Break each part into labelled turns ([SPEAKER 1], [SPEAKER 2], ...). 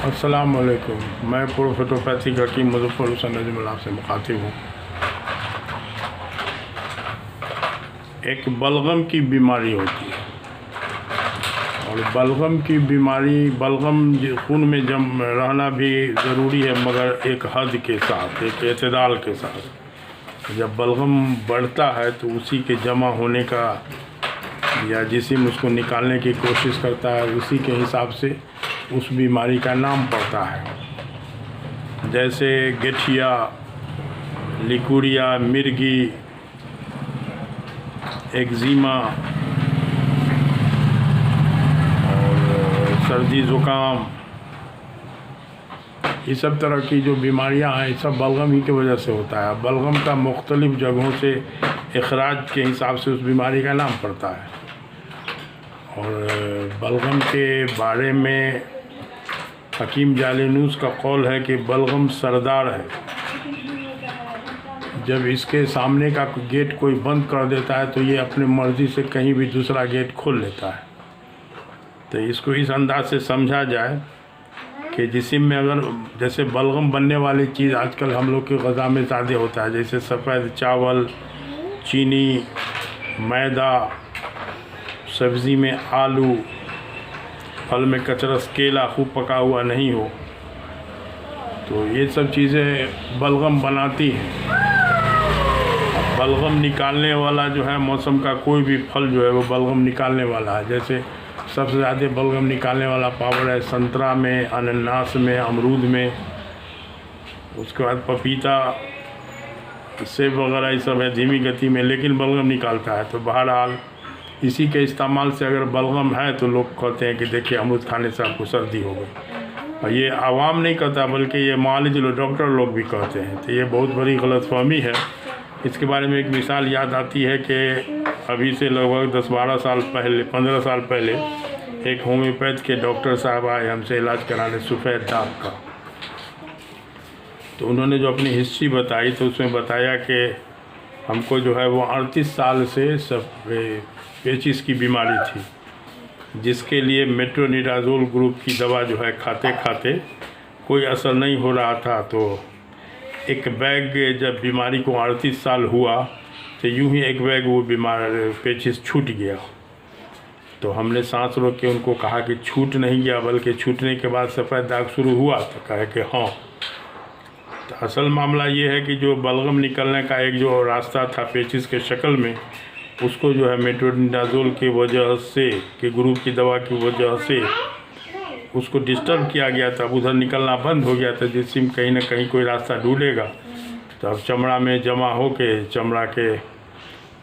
[SPEAKER 1] अस्सलाम वालेकुम। मैं प्रोफेटोपैथिक हकीम मुज़फ़्फ़र हुसैन नजमुल आपसे मुखातिब हूँ। एक बलगम की बीमारी होती है और बलगम की बीमारी, बलगम खून में जम रहना भी ज़रूरी है, मगर एक हद के साथ, एक एतदाल के साथ। जब बलगम बढ़ता है तो उसी के जमा होने का या जिस्म उसको निकालने की कोशिश करता है, उसी के हिसाब से उस बीमारी का नाम पड़ता है। जैसे गठिया, लिकुरिया, मिर्गी, एक्जिमा और सर्दी ज़ुकाम, ये सब तरह की जो बीमारियां हैं, ये सब बलगम ही की वजह से होता है। बलगम का मुख्तलिफ़ जगहों से इखराज के हिसाब से उस बीमारी का नाम पड़ता है। और बलगम के बारे में हकीम जालिनूस का कौल है कि बलगम सरदार है। जब इसके सामने का गेट कोई बंद कर देता है तो ये अपनी मर्ज़ी से कहीं भी दूसरा गेट खोल लेता है। तो इसको इस अंदाज से समझा जाए कि जिस्म में अगर जैसे बलगम बनने वाली चीज़ आजकल हम लोग की ग़ज़ा में ज़्यादा होता है, जैसे सफ़ेद चावल, चीनी, मैदा, सब्ज़ी में आलू, फल में कचरस, केला खूब पका हुआ नहीं हो, तो ये सब चीज़ें बलगम बनाती हैं। बलगम निकालने वाला जो है, मौसम का कोई भी फल जो है वो बलगम निकालने वाला है। जैसे सबसे ज़्यादा बलगम निकालने वाला पावर है संतरा में, अनानास में, अमरूद में। उसके बाद पपीता, सेब वगैरह ये सब है धीमी गति में, लेकिन बलगम निकालता है। तो बहरहाल इसी के इस्तेमाल से अगर बलगम है तो लोग कहते हैं कि देखिए अमरूद खाने से आपको सर्दी हो गई। और ये आवाम नहीं कहता, बल्कि ये मालिज लोग, डॉक्टर लोग भी कहते हैं। तो ये बहुत बड़ी गलतफहमी है। इसके बारे में एक मिसाल याद आती है कि अभी से लगभग 10-12 साल पहले, 15 साल पहले एक होम्योपैथ के डॉक्टर साहब आए हमसे इलाज कराने, सफ़ेद दाग का। तो उन्होंने जो अपनी हिस्ट्री बताई तो उसमें बताया कि हमको जो है वो 38 साल से सब पेचिस की बीमारी थी, जिसके लिए मेट्रोनिडाज़ोल ग्रुप की दवा जो है खाते खाते कोई असर नहीं हो रहा था। तो एक बैग, जब बीमारी को 38 साल हुआ तो यूं ही एक बैग वो बीमार पेचिस छूट गया। तो हमने सांस रोक के उनको कहा कि छूट नहीं गया, बल्कि छूटने के बाद सफ़ेद दाग शुरू हुआ। तो कहे कि हाँ। तो असल मामला ये है कि जो बलगम निकलने का एक जो रास्ता था पेचिस के शक्ल में, उसको जो है मेट्रोनिडाज़ोल की वजह से, कि ग्रुप की दवा की वजह से उसको डिस्टर्ब किया गया था, उधर निकलना बंद हो गया था। जिसम कहीं ना कहीं कोई रास्ता ढूंढेगा। तो अब चमड़ा में जमा हो के चमड़ा के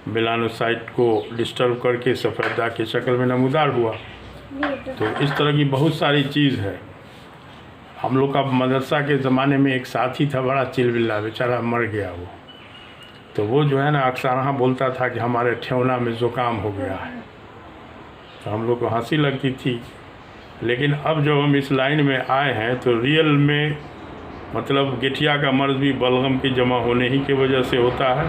[SPEAKER 1] मेलानोसाइट को डिस्टर्ब करके सफ़ेद दाग की शक्ल में नमूदार हुआ। तो इस तरह की बहुत सारी चीज़ है। हम लोग का मदरसा के ज़माने में एक साथी था, बड़ा चिलबिल्ला, बेचारा मर गया वो। तो वो जो है ना अक्सर बोलता था कि हमारे ठेवना में ज़ुकाम हो गया है। तो हम लोग को हंसी लगती थी। लेकिन अब जब हम इस लाइन में आए हैं तो रियल में मतलब गठिया का मर्ज़ भी बलगम के जमा होने ही की वजह से होता है,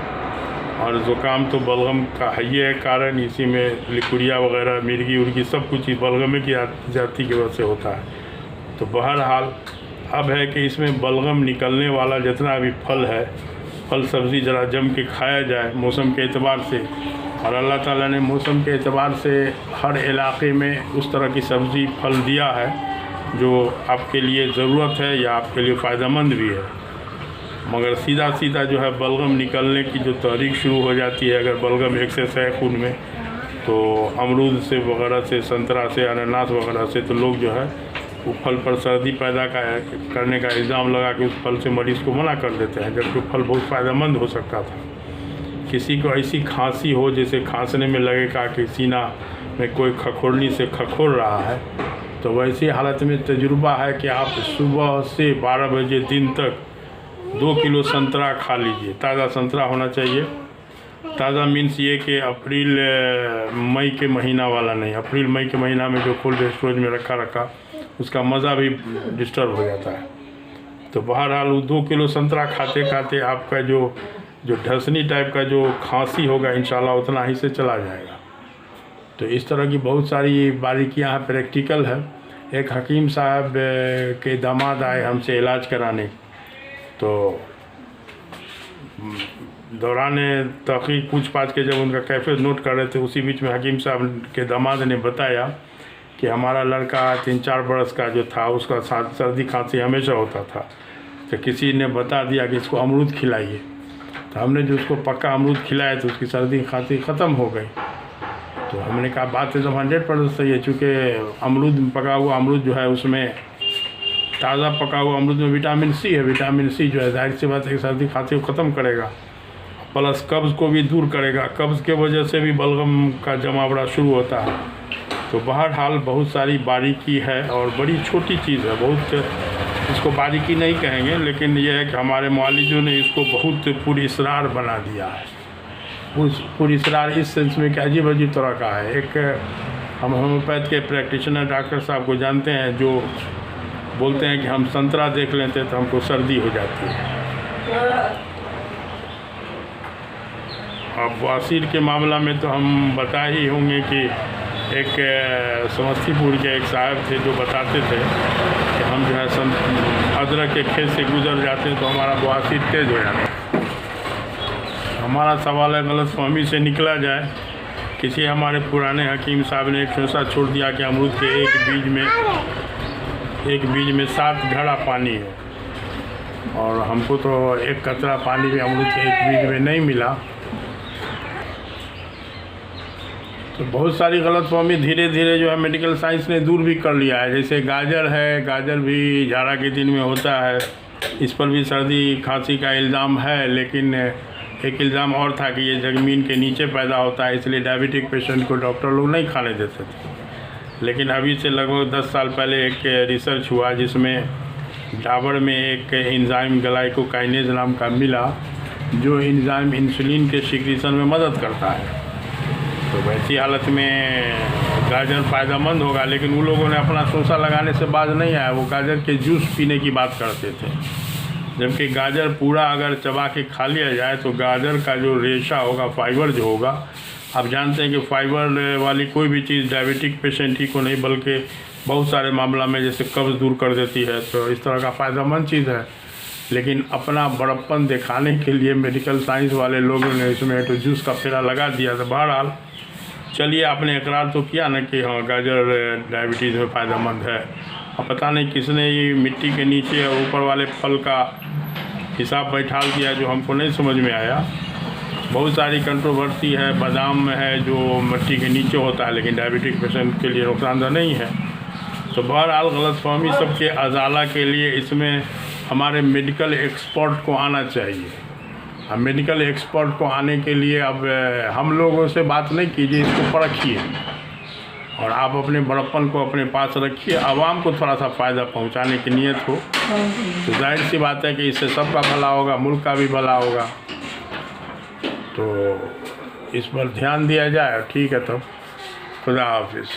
[SPEAKER 1] और ज़ुकाम तो बलगम का है कारण। इसी में लिकुरिया वगैरह, मिर्गी उर्गी सब कुछ ही बलगम की जाति की वजह से होता है। तो बहरहाल अब है कि इसमें बलगम निकलने वाला जितना भी फल है, फल सब्ज़ी ज़रा जम के खाया जाए मौसम के एतबार से। और अल्लाह ताला ने मौसम के एतबार से हर इलाके में उस तरह की सब्ज़ी फल दिया है जो आपके लिए ज़रूरत है या आपके लिए फ़ायदेमंद भी है। मगर सीधा सीधा जो है बलगम निकलने की जो तहरीक शुरू हो जाती है, अगर बलगम एक्सेस है खून में, तो अमरूद से वगैरह से, संतरा से, अनानास वगैरह से, तो लोग जो है वो फल पर सर्दी पैदा करने का इल्ज़ाम लगा के उस फल से मरीज़ को मना कर देते हैं, जबकि फल बहुत फ़ायदेमंद हो सकता था। किसी को ऐसी खांसी हो जैसे खांसने में लगेगा कि सीना में कोई खखोरनी से खखोर रहा है, तो वैसी हालत में तजुर्बा है कि आप सुबह से 12 बजे दिन तक 2 किलो संतरा खा लीजिए। ताज़ा संतरा होना चाहिए। ताज़ा मीन्स ये कि अप्रैल मई के महीना वाला नहीं। अप्रैल मई के महीना में जो कोल्ड स्टोरेज में रखा उसका मज़ा भी डिस्टर्ब हो जाता है। तो बहरहाल 2 किलो संतरा खाते खाते आपका जो ढसनी टाइप का जो खांसी होगा इंशाल्लाह उतना ही से चला जाएगा। तो इस तरह की बहुत सारी बारीकियां हैं, प्रैक्टिकल है। एक हकीम साहब के दामाद आए हमसे इलाज कराने, तो दौरान तहकीक पूछ-पाछ के जब उनका कैफियत नोट कर रहे थे, उसी बीच में हकीम साहब के दामाद ने बताया कि हमारा लड़का 3-4 बरस का जो था, उसका सर्दी खांसी हमेशा होता था। तो किसी ने बता दिया कि इसको अमरूद खिलाइए। तो हमने जो उसको पक्का अमरूद खिलाया तो उसकी सर्दी खांसी ख़त्म हो गई। तो हमने कहा बात एकदम 100% सही है, चूँकि अमरूद, पका हुआ अमरूद जो है, उसमें ताज़ा पका हुआ अमरूद में विटामिन सी है। विटामिन सी जो है ज़ाहिर सी बात है कि सर्दी खांसी को ख़त्म करेगा, प्लस कब्ज़ को भी दूर करेगा। कब्ज़ के वजह से भी बलगम का जमावड़ा शुरू होता है। तो बहरहाल बहुत सारी बारीकी है और बड़ी छोटी चीज़ है, बहुत इसको बारीकी नहीं कहेंगे, लेकिन यह है कि हमारे मुआलिजों ने इसको बहुत पुरअसरार बना दिया है। पुरअसरार इस सेंस में कि अजीब अजीब तरह का है। एक हम होम्योपैथ के प्रैक्टिशनर डॉक्टर साहब को जानते हैं, जो बोलते हैं कि हम संतरा देख लेते तो हमको सर्दी हो जाती है। अब बवासीर के मामला में तो हम बता ही होंगे कि एक समस्तीपुर के एक साहब थे जो बताते थे कि हम जो है अदरक के खेत से गुजर जाते हैं तो हमारा बवासीर तेज़ हो जाता है। हमारा सवाल है गलतफहमी से निकला जाए। किसी हमारे पुराने हकीम साहब ने एक नुस्खा छोड़ दिया कि अमरूद के एक बीज में 7 घड़ा पानी है, और हमको तो एक कतरा पानी भी अमरूद के एक बीज में नहीं मिला। तो बहुत सारी गलतफहमी धीरे धीरे जो है मेडिकल साइंस ने दूर भी कर लिया है। जैसे गाजर है, गाजर भी जाड़ा के दिन में होता है, इस पर भी सर्दी खांसी का इल्ज़ाम है, लेकिन एक इल्ज़ाम और था कि ये ज़मीन के नीचे पैदा होता है, इसलिए डायबिटिक पेशेंट को डॉक्टर लोग नहीं खाने देते थे। लेकिन अभी से लगभग 10 साल पहले एक रिसर्च हुआ जिसमें डाबर में एक एंजाइम ग्लाइकोकाइनेज नाम का मिला, जो एंजाइम इंसुलिन के सिक्रीशन में मदद करता है। तो वैसी हालत में गाजर फ़ायदेमंद होगा, लेकिन उन लोगों ने अपना सोचा लगाने से बाज नहीं आया। वो गाजर के जूस पीने की बात करते थे, जबकि गाजर पूरा अगर चबा के खा लिया जाए तो गाजर का जो रेशा होगा, फाइबर जो होगा, आप जानते हैं कि फाइबर वाली कोई भी चीज़ डायबिटिक पेशेंट ही को नहीं बल्कि बहुत सारे मामला में जैसे कब्ज़ दूर कर देती है। तो इस तरह का फ़ायदेमंद चीज़ है, लेकिन अपना बड़प्पन दिखाने के लिए मेडिकल साइंस वाले लोगों ने इसमें तो जूस का फेरा लगा दिया। तो बहरहाल चलिए, आपने इकरार तो किया ना कि हाँ गाजर डायबिटीज़ में फ़ायदेमंद है। अब पता नहीं किसने ये मिट्टी के नीचे और ऊपर वाले फल का हिसाब बैठाल दिया जो हमको नहीं समझ में आया। बहुत सारी कंट्रोवर्सी है। बादाम है जो मिट्टी के नीचे होता है, लेकिन डायबिटिक पेशेंट के लिए नुकसानदेह नहीं है। तो बहरहाल गलतफहमी सबके अजाला के लिए इसमें हमारे मेडिकल एक्सपर्ट को आना चाहिए। अब मेडिकल एक्सपर्ट को आने के लिए अब हम लोगों से बात नहीं कीजिए, इसको परखिए और आप अपने बड़प्पन को अपने पास रखिए। आवाम को थोड़ा सा फ़ायदा पहुंचाने की नीयत हो तो जाहिर सी बात है कि इससे सबका भला होगा, मुल्क का भी भला होगा। तो इस पर ध्यान दिया जाए। ठीक है, तब खुदा हाफिज़।